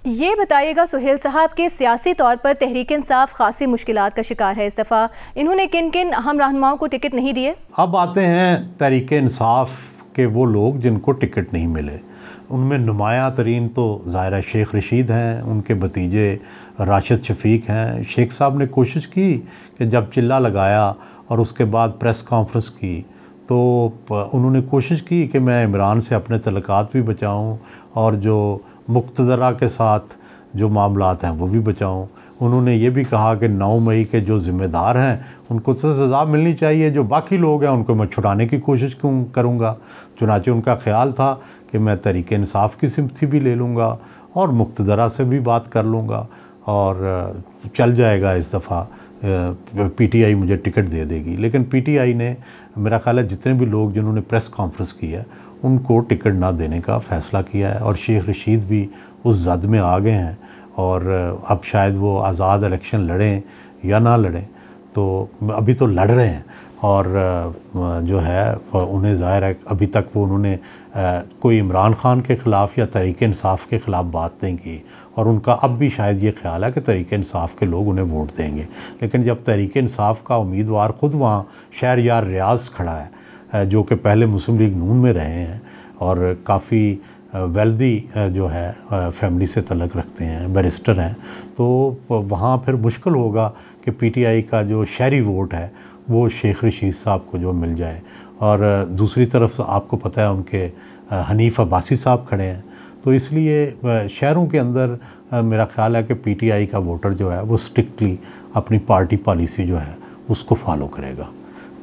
ये बताइएगा सुहेल साहब के सियासी तौर पर तहरीक इंसाफ खासी मुश्किलात का शिकार है इस दफ़ा, इन्होंने किन किन अहम रहनुमाओं को टिकट नहीं दिए? अब आते हैं तहरीक इंसाफ के वो लोग जिनको टिकट नहीं मिले। उनमें नुमायाँ तरीन तो ज़ाहिर है शेख रशीद हैं, उनके भतीजे राशिद शफीक हैं। शेख साहब ने कोशिश की कि जब चिल्ला लगाया और उसके बाद प्रेस कॉन्फ्रेंस की तो उन्होंने कोशिश की कि मैं इमरान से अपने तल्लुकात भी बचाऊं और जो मुक़्तदरा के साथ जो मामलात हैं वो भी बचाऊं। उन्होंने ये भी कहा कि 9 मई के जो ज़िम्मेदार हैं उनको तो सज़ा मिलनी चाहिए, जो बाकी लोग हैं उनको मैं छुड़ाने की कोशिश करूँगा। चुनांचे उनका ख्याल था कि मैं तहरीक इंसाफ की सिम्पथी भी ले लूँगा और मुक़्तदरा से भी बात कर लूँगा और चल जाएगा, इस दफ़ा पीटीआई मुझे टिकट दे देगी। लेकिन पीटीआई ने, मेरा ख़्याल है जितने भी लोग जिन्होंने प्रेस कॉन्फ्रेंस की है उनको टिकट ना देने का फ़ैसला किया है और शेख रशीद भी उस जद में आ गए हैं और अब शायद वो आज़ाद इलेक्शन लड़ें या ना लड़ें, तो अभी तो लड़ रहे हैं और जो है उन्हें ज़ाहिर है अभी तक वो उन्होंने कोई इमरान ख़ान के ख़िलाफ़ या तहरीक इंसाफ के ख़िलाफ़ बात नहीं की और उनका अब भी शायद ये ख्याल है कि तहरीक इंसाफ के लोग उन्हें वोट देंगे। लेकिन जब तहरीक इंसाफ का उम्मीदवार ख़ुद वहाँ शहरयार रियाज़ खड़ा है जो कि पहले मुस्लिम लीग नून में रहे हैं और काफ़ी वेल्दी जो है फैमिली से तल्लुक़ रखते हैं, बैरिस्टर हैं, तो वहाँ फिर मुश्किल होगा कि पीटीआई का जो शहरी वोट है वो शेख रशीद साहब को जो मिल जाए। और दूसरी तरफ आपको पता है उनके हनीफ अब्बासी साहब खड़े हैं, तो इसलिए शहरों के अंदर मेरा ख़्याल है कि पीटीआई का वोटर जो है वो स्ट्रिक्टली अपनी पार्टी पॉलिसी जो है उसको फॉलो करेगा।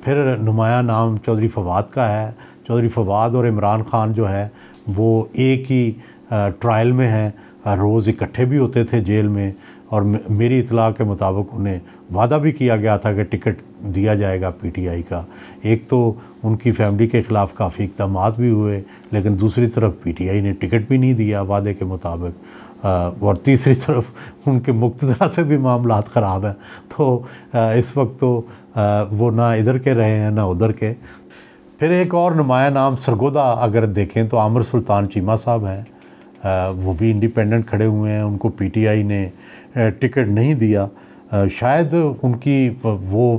फिर नुमाया नाम चौधरी फवाद का है। चौधरी फवाद और इमरान ख़ान जो है वो एक ही ट्रायल में हैं, रोज़ इकट्ठे भी होते थे जेल में और मेरी इतला के मुताबिक उन्हें वादा भी किया गया था कि टिकट दिया जाएगा पीटीआई का। एक तो उनकी फैमिली के ख़िलाफ़ काफ़ी इक़दामात भी हुए, लेकिन दूसरी तरफ पीटीआई ने टिकट भी नहीं दिया वादे के मुताबिक और तीसरी तरफ उनके मुक़्तदरा से भी मामलात ख़राब हैं। तो इस वक्त तो वो ना इधर के रहे हैं ना उधर के। फिर एक और नुमाया नाम सरगोदा अगर देखें तो आमिर सुल्तान चीमा साहब हैं, वो भी इंडिपेंडेंट खड़े हुए हैं, उनको पीटीआई ने टिकट नहीं दिया। शायद उनकी वो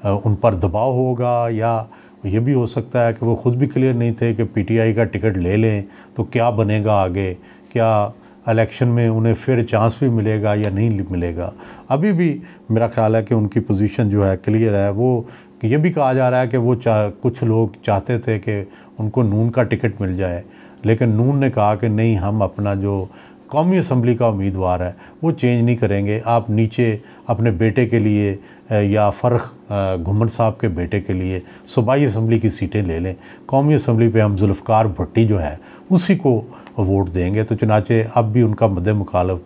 उन पर दबाव होगा या ये भी हो सकता है कि वो ख़ुद भी क्लियर नहीं थे कि पीटीआई का टिकट ले लें तो क्या बनेगा आगे, क्या इलेक्शन में उन्हें फिर चांस भी मिलेगा या नहीं मिलेगा। अभी भी मेरा ख़्याल है कि उनकी पोजीशन जो है क्लियर है। वो ये भी कहा जा रहा है कि वो कुछ लोग चाहते थे कि उनको नून का टिकट मिल जाए, लेकिन नून ने कहा कि नहीं, हम अपना जो कौमी असम्बली का उम्मीदवार है वो चेंज नहीं करेंगे, आप नीचे अपने बेटे के लिए या फ़र्ख घुमन साहब के बेटे के लिए सूबाई असम्बली की सीटें ले लें, कौमी असम्बली पे हम जुल्फ़कार भट्टी जो है उसी को वोट देंगे। तो चुनाचे अब भी उनका मद्दे मुखालिफ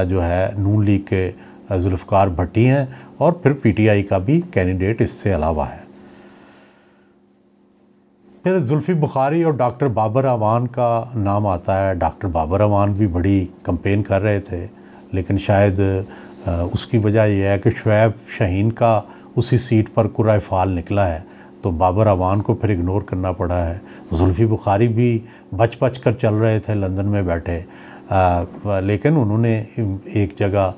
जो है नून लीग के जुल्फ़कार भट्टी हैं और फिर पीटीआई का भी कैंडिडेट इससे अलावा है। फिर जुल्फ़ी बुखारी और डॉक्टर बाबर अवान का नाम आता है। डॉक्टर बाबर अवान भी बड़ी कंपेन कर रहे थे, लेकिन शायद उसकी वजह यह है कि शुएब शाहीन का उसी सीट पर कुर्रा फ़ाल निकला है, तो बाबर अवान को फिर इग्नोर करना पड़ा है। जुल्फ़ी बुखारी भी बच कर चल रहे थे लंदन में बैठे, लेकिन उन्होंने एक जगह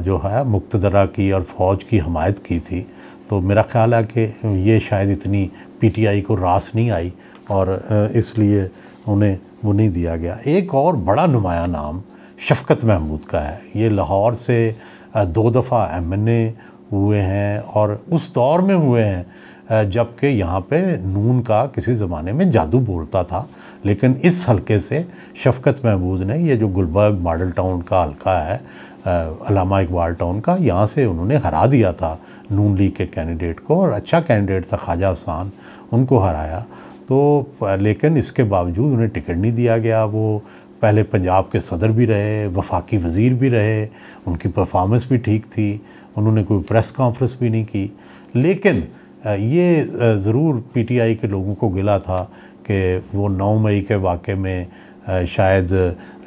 जो है मुक़्तदरा की और फ़ौज की हमायत की थी। तो मेरा ख़्याल है कि ये शायद इतनी पीटीआई को रास नहीं आई और इसलिए उन्हें वो नहीं दिया गया। एक और बड़ा नुमाया नाम शफ़क़त महमूद का है। ये लाहौर से 2 दफ़ा एमएनए हुए हैं और उस दौर में हुए हैं जबकि यहाँ पे नून का किसी ज़माने में जादू बोलता था, लेकिन इस हलके से शफ़क़त महमूद ने, ये जो गुलबर्ग मॉडल टाउन का हलका है अल्लामा इकबाल टाउन का, यहाँ से उन्होंने हरा दिया था नून लीग के कैंडिडेट को और अच्छा कैंडिडेट था ख्वाजा हसन, उनको हराया। तो लेकिन इसके बावजूद उन्हें टिकट नहीं दिया गया। वो पहले पंजाब के सदर भी रहे, वफाकी वज़ीर भी रहे, उनकी परफॉर्मेंस भी ठीक थी, उन्होंने कोई प्रेस कॉन्फ्रेंस भी नहीं की। लेकिन ये ज़रूर पीटीआई के लोगों को गिला था कि वो 9 मई के वाक़े में शायद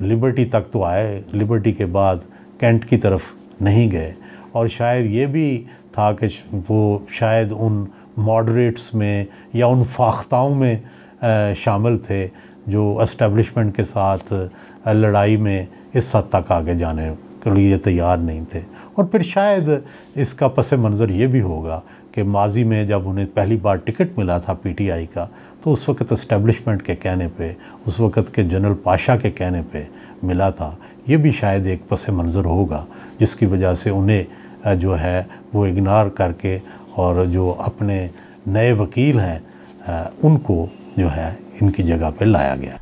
लिबर्टी तक तो आए, लिबर्टी के बाद कैंट की तरफ नहीं गए और शायद ये भी था कि वो शायद उन मॉडरेट्स में या उन फाख्ताओं में शामिल थे जो एस्टेब्लिशमेंट के साथ लड़ाई में इस हद तक आगे जाने के लिए तैयार नहीं थे। और फिर शायद इसका पस मंज़र ये भी होगा कि माजी में जब उन्हें पहली बार टिकट मिला था पीटीआई का, तो उस वक़्त एस्टेब्लिशमेंट के कहने पे, उस वक़्त के जनरल पाशा के कहने पे मिला था। ये भी शायद एक पस मंज़र होगा जिसकी वजह से उन्हें जो है वो इग्नोर करके और जो अपने नए वकील हैं उनको जो है इनकी जगह पे लाया गया।